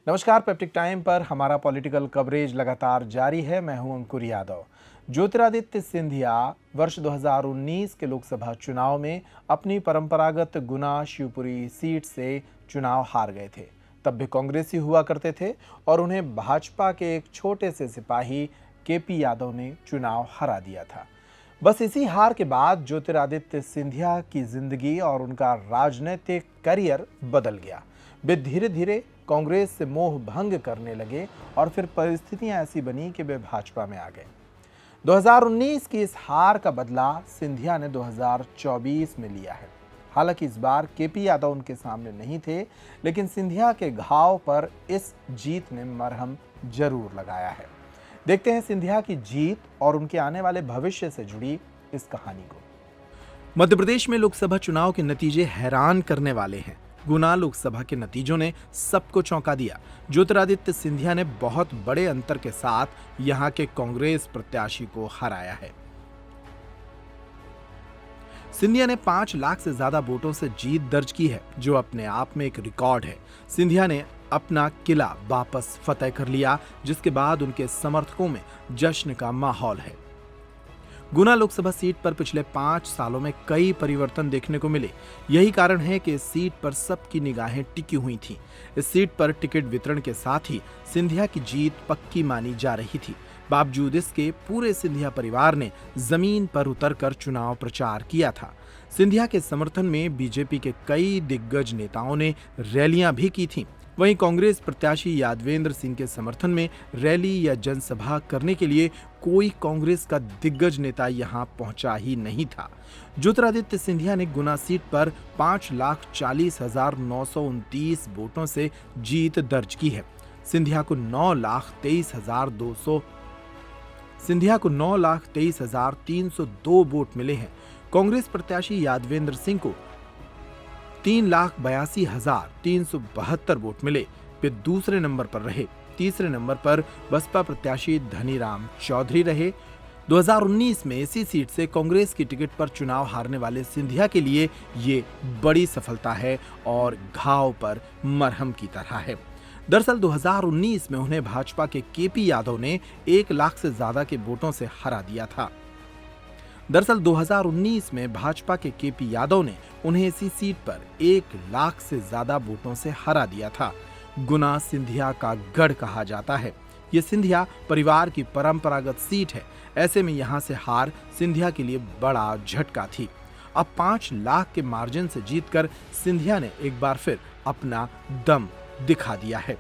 नमस्कार। Peptic time पर हमारा पॉलिटिकल कवरेज लगातार जारी है। मैं हूं अंकुर यादव। ज्योतिरादित्य सिंधिया वर्ष 2019 के लोकसभा चुनाव में अपनी परंपरागत गुना शिवपुरी सीट से चुनाव हार गए थे। तब भी कांग्रेसी हुआ करते थे और उन्हें भाजपा के एक छोटे से सिपाही केपी यादव ने चुनाव हरा दिया था। बस इसी हार के बाद ज्योतिरादित्य सिंधिया की जिंदगी और उनका राजनीतिक करियर बदल गया। वे धीरे धीरे कांग्रेस से मोह भंग करने लगे और फिर परिस्थितियां ऐसी बनी कि वे भाजपा में आ गए। 2019 की इस हार का बदला सिंधिया ने 2024 में लिया है। हालांकि इस बार केपी यादव उनके सामने नहीं थे, लेकिन सिंधिया के घाव पर इस जीत ने मरहम जरूर लगाया है। देखते हैं सिंधिया की जीत और उनके आने वाले भविष्य से जुड़ी इस कहानी को। मध्य प्रदेश में लोकसभा चुनाव के नतीजे हैरान करने वाले हैं। गुना लोकसभा के नतीजों ने सबको चौंका दिया। ज्योतिरादित्य सिंधिया ने बहुत बड़े अंतर के साथ यहां के कांग्रेस प्रत्याशी को हराया है। सिंधिया ने 5 लाख से ज्यादा वोटों से जीत दर्ज की है, जो अपने आप में एक रिकॉर्ड है। सिंधिया ने अपना किला वापस फतेह कर लिया, जिसके बाद उनके समर्थकों में जश्न का माहौल है। गुना लोकसभा सीट पर पिछले 5 सालों में कई परिवर्तन देखने को मिले। यही कारण है कि इस सीट पर सबकी निगाहें टिकी हुई थीं। इस सीट पर टिकट वितरण के साथ ही सिंधिया की जीत पक्की मानी जा रही थी। बावजूद इसके पूरे सिंधिया परिवार ने जमीन पर उतरकर चुनाव प्रचार किया था। सिंधिया के समर्थन में बीजेपी के कई दिग्गज नेताओं ने रैलियां भी की थीं। वहीं कांग्रेस प्रत्याशी यादवेंद्र सिंह के समर्थन में रैली या जनसभा करने के लिए कोई कांग्रेस का दिग्गज नेता यहां पहुंचा ही नहीं था। ज्योतिरादित्य सिंधिया ने गुना सीट पर 5,40,929 वोटों से जीत दर्ज की है। सिंधिया को 9,23,302 वोट मिले हैं। कांग्रेस प्रत्याशी यादवेंद्र सिंह को 3,82,372 वोट मिले। वे दूसरे नंबर पर रहे। तीसरे नंबर पर बसपा प्रत्याशी धनीराम चौधरी रहे। 2019 में इसी सीट से कांग्रेस की टिकट पर चुनाव हारने वाले सिंधिया के लिए ये बड़ी सफलता है और घाव पर मरहम की तरह है। दरअसल 2019 में उन्हें भाजपा के केपी यादव ने 1 लाख से ज्यादा के वोटों से हरा दिया था। दरअसल 2019 में भाजपा के केपी यादव ने उन्हें इसी सीट पर 1 लाख से ज्यादा वोटों से हरा दिया था। गुना सिंधिया का गढ़ कहा जाता है। ये सिंधिया परिवार की परंपरागत सीट है। ऐसे में यहां से हार सिंधिया के लिए बड़ा झटका थी। अब 5 लाख के मार्जिन से जीतकर सिंधिया ने एक बार फिर अपना दम दिखा दिया है।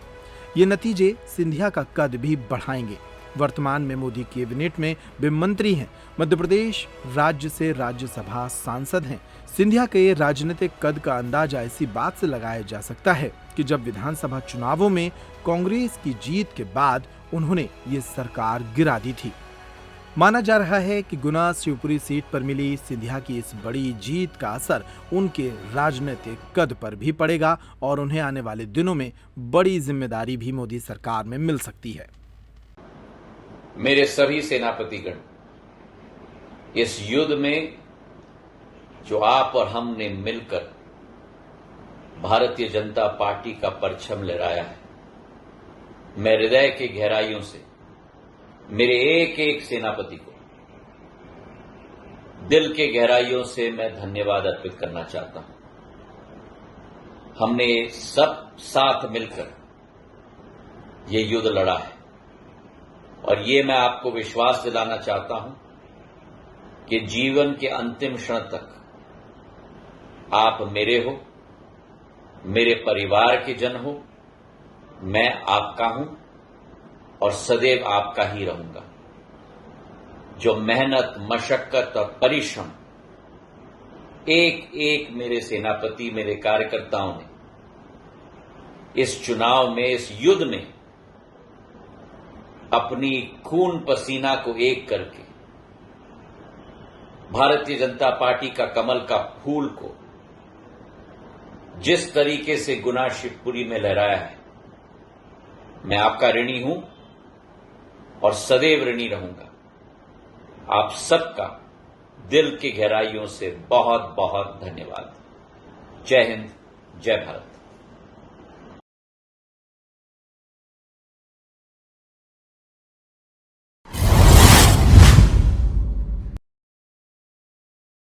ये नतीजे सिंधिया का कद भी बढ़ाएंगे। वर्तमान में मोदी कैबिनेट में वे मंत्री हैं। मध्य प्रदेश राज्य से राज्यसभा सांसद हैं। सिंधिया के राजनीतिक कद का अंदाजा इसी बात से लगाया जा सकता है कि जब विधानसभा चुनावों में कांग्रेस की जीत के बाद उन्होंने ये सरकार गिरा दी थी। माना जा रहा है कि गुना शिवपुरी सीट पर मिली सिंधिया की इस बड़ी जीत का असर उनके राजनीतिक कद पर भी पड़ेगा और उन्हें आने वाले दिनों में बड़ी जिम्मेदारी भी मोदी सरकार में मिल सकती है। मेरे सभी सेनापतिगण, इस युद्ध में जो आप और हमने मिलकर भारतीय जनता पार्टी का परचम लहराया है, मैं हृदय की गहराइयों से मेरे एक एक सेनापति को दिल के गहराइयों से मैं धन्यवाद अर्पित करना चाहता हूं। हमने सब साथ मिलकर ये युद्ध लड़ा है और ये मैं आपको विश्वास दिलाना चाहता हूं कि जीवन के अंतिम क्षण तक आप मेरे हो, मेरे परिवार के जन हो, मैं आपका हूं और सदैव आपका ही रहूंगा। जो मेहनत, मशक्कत और परिश्रम एक एक मेरे सेनापति, मेरे कार्यकर्ताओं ने इस चुनाव में, इस युद्ध में अपनी खून पसीना को एक करके भारतीय जनता पार्टी का कमल का फूल को जिस तरीके से गुना शिवपुरी में लहराया है, मैं आपका ऋणी हूं और सदैव ऋणी रहूंगा। आप सबका दिल की गहराइयों से बहुत बहुत धन्यवाद। जय हिंद, जय भारत।